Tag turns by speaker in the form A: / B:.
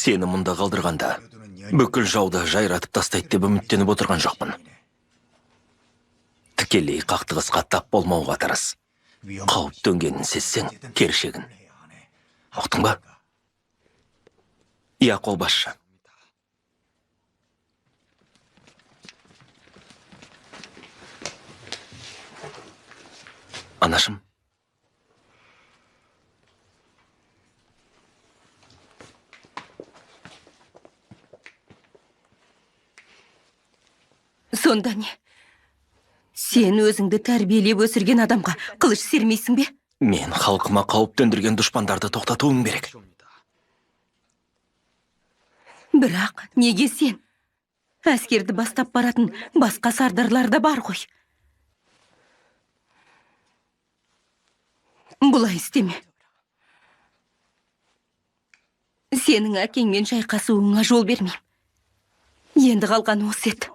A: Сені мұнда қалдырғанда, бүкіл жауды жайратып тастайды деп үміттеніп отырған жоқпын. Тікелей қақтығысқа тап болмауға тырыс. Қауіп төнгенін сезсең, кері шегін. Ұқтың ба? Иә, қолбасшы. Анашым.
B: Сонда не? Сен өзіңді тәрбиелеп өсірген адамға қылыш сермейсің бе?
A: Мен халқыма қауіп төндірген дұшпандарды тоқтатуым керек.
B: Бірақ неге сен? Әскерді бастап баратын басқа сардарлар да бар ғой. Бұлай істеме. Сенің әкеңмен шайқасуыңа жол бермеймін. Енді қалғаны осы еді.